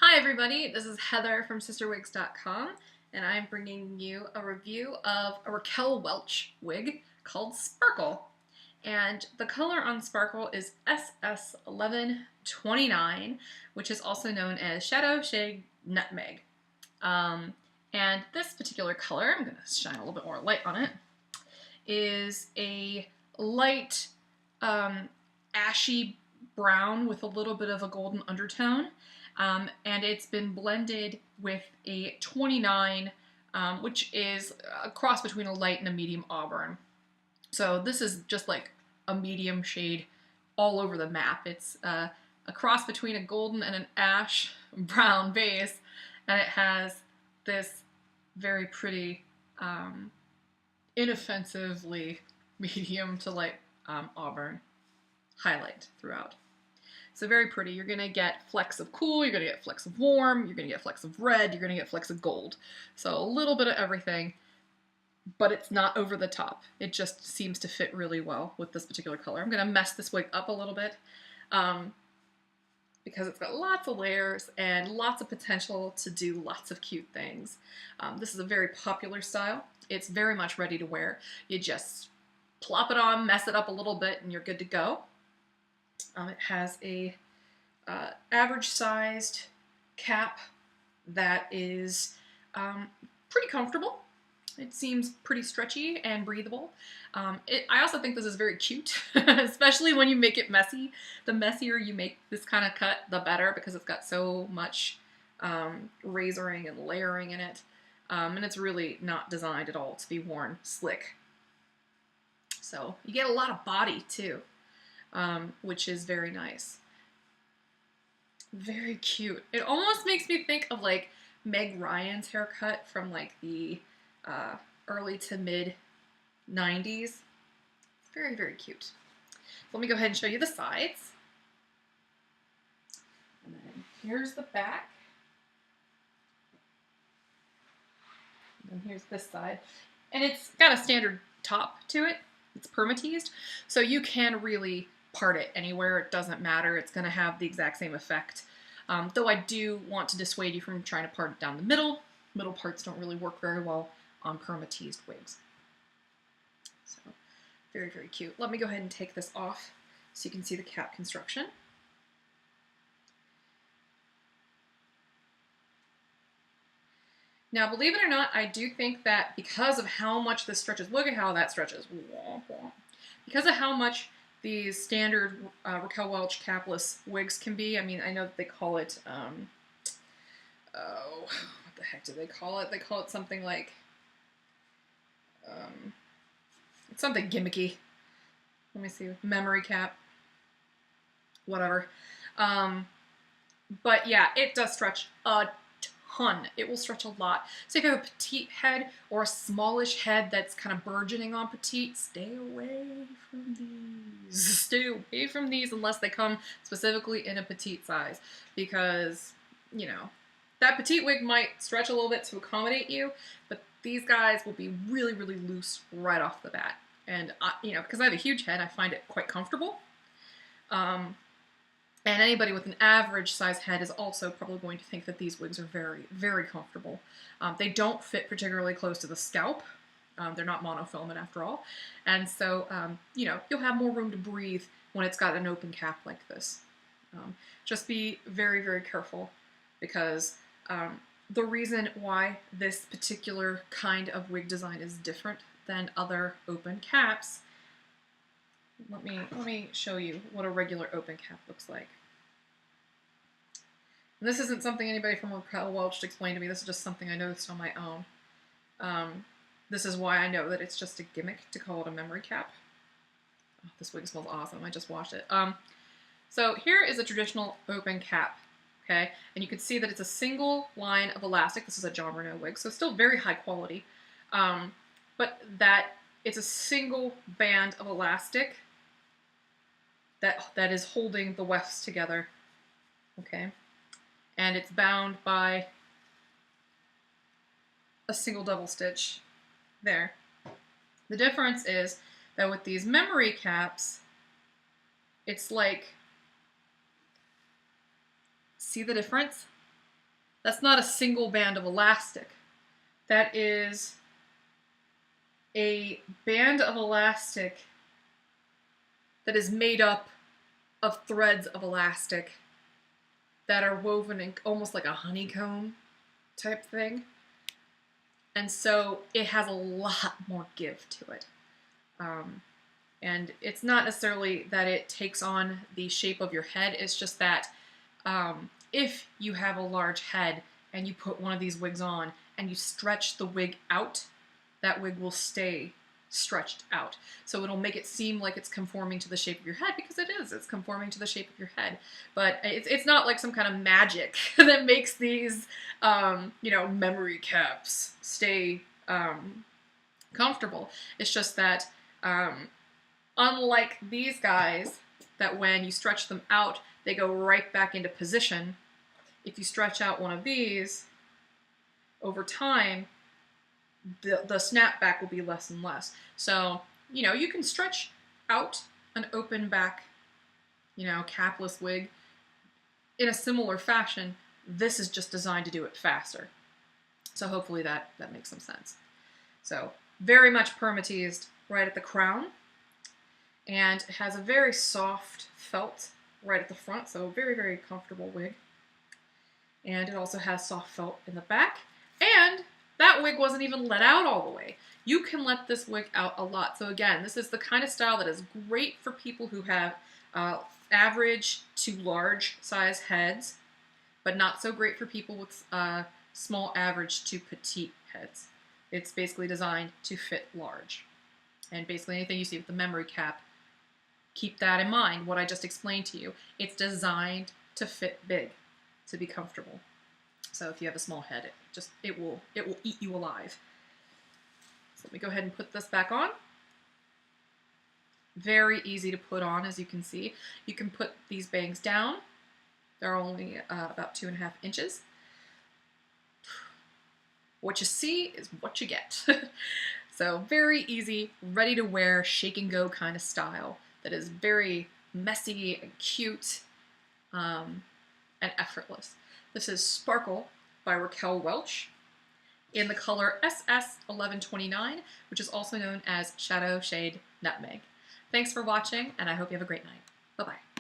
Hi everybody, this is Heather from CysterWigs.com and I'm bringing you a review of a Raquel Welch wig called Sparkle. And the color on Sparkle is SS11 which is also known as Shadow Shade Nutmeg. And this particular color, I'm going to shine a little bit more light on it, is a light ashy brown with a little bit of a golden undertone. And it's been blended with a 29, which is a cross between a light and a medium auburn. So this is just like a medium shade all over the map. It's a cross between a golden and an ash brown base, and it has this very pretty, inoffensively medium to light auburn highlight throughout. So very pretty. You're going to get flecks of cool, you're going to get flecks of warm, you're going to get flecks of red, you're going to get flecks of gold. So a little bit of everything, but it's not over the top. It just seems to fit really well with this particular color. I'm going to mess this wig up a little bit because it's got lots of layers and lots of potential to do lots of cute things. This is a very popular style. It's very much ready to wear. You just plop it on, mess it up a little bit, and you're good to go. It has a average sized cap that is pretty comfortable. It seems pretty stretchy and breathable. I also think this is very cute, especially when you make it messy. The messier you make this kind of cut, the better, because it's got so much razoring and layering in it. And it's really not designed at all to be worn slick. So you get a lot of body too. Which is very nice. Very cute. It almost makes me think of like Meg Ryan's haircut from like the early to mid 90s. Very, very cute. Let me go ahead and show you the sides. And then here's the back. And then here's this side. And it's got a standard top to it. It's permateased, so you can really part it anywhere. It doesn't matter. It's going to have the exact same effect. Though I do want to dissuade you from trying to part it down the middle. Middle parts don't really work very well on perma-teased wigs. So, very, very cute. Let me go ahead and take this off so you can see the cap construction. Now, believe it or not, I do think that because of how much this stretches, look at how that stretches. Because of how much these standard Raquel Welch capless wigs can be. I mean, I know that they call it, oh, what the heck do they call it? They call it something like, it's something gimmicky. Let me see, memory cap, whatever. But yeah, it does stretch a ton. It will stretch a lot. So if you have a petite head or a smallish head that's kind of burgeoning on petite, stay away from these. Stay away from these unless they come specifically in a petite size, because, you know, that petite wig might stretch a little bit to accommodate you, but these guys will be really, really loose right off the bat. And, you know, because I have a huge head, I find it quite comfortable. And anybody with an average size head is also probably going to think that these wigs are very, very comfortable. They don't fit particularly close to the scalp. They're not monofilament after all. And so, you know, you'll have more room to breathe when it's got an open cap like this. Just be very, very careful, because the reason why this particular kind of wig design is different than other open caps, let me show you what a regular open cap looks like. And this isn't something anybody from Raquel Welch explained to me. This is just something I noticed on my own. This is why I know that it's just a gimmick to call it a memory cap. Oh, this wig smells awesome. I just washed it. So here is a traditional open cap. Okay, and you can see that it's a single line of elastic. This is a John Renault wig, so still very high quality. But that it's a single band of elastic that is holding the wefts together, okay? And it's bound by a single double stitch there. The difference is that with these memory caps, it's like, see the difference? That's not a single band of elastic. That is a band of elastic that is made up of threads of elastic that are woven in almost like a honeycomb type thing. And so it has a lot more give to it. And it's not necessarily that it takes on the shape of your head, it's just that if you have a large head and you put one of these wigs on and you stretch the wig out, that wig will stay stretched out. So it'll make it seem like it's conforming to the shape of your head, because it is. It's conforming to the shape of your head. But it's not like some kind of magic that makes these, you know, memory caps stay comfortable. It's just that unlike these guys, that when you stretch them out, they go right back into position. If you stretch out one of these, over time, the snapback will be less and less. So, you know, you can stretch out an open back, you know, capless wig in a similar fashion. This is just designed to do it faster. So hopefully that makes some sense. So very much permateased right at the crown, and it has a very soft felt right at the front, so very, very comfortable wig. And it also has soft felt in the back, and that wig wasn't even let out all the way. You can let this wig out a lot. So again, this is the kind of style that is great for people who have average to large size heads, but not so great for people with small, average to petite heads. It's basically designed to fit large. And basically anything you see with the memory cap, keep that in mind, what I just explained to you. It's designed to fit big, to be comfortable. So if you have a small head, it will eat you alive. So let me go ahead and put this back on. Very easy to put on, as you can see. You can put these bangs down. They're only about 2.5 inches. What you see is what you get. So very easy, ready to wear, shake and go kind of style that is very messy and cute and effortless. This is Sparkle by Raquel Welch in the color SS1129, which is also known as Shadow Shade Nutmeg. Thanks for watching, and I hope you have a great night. Bye-bye.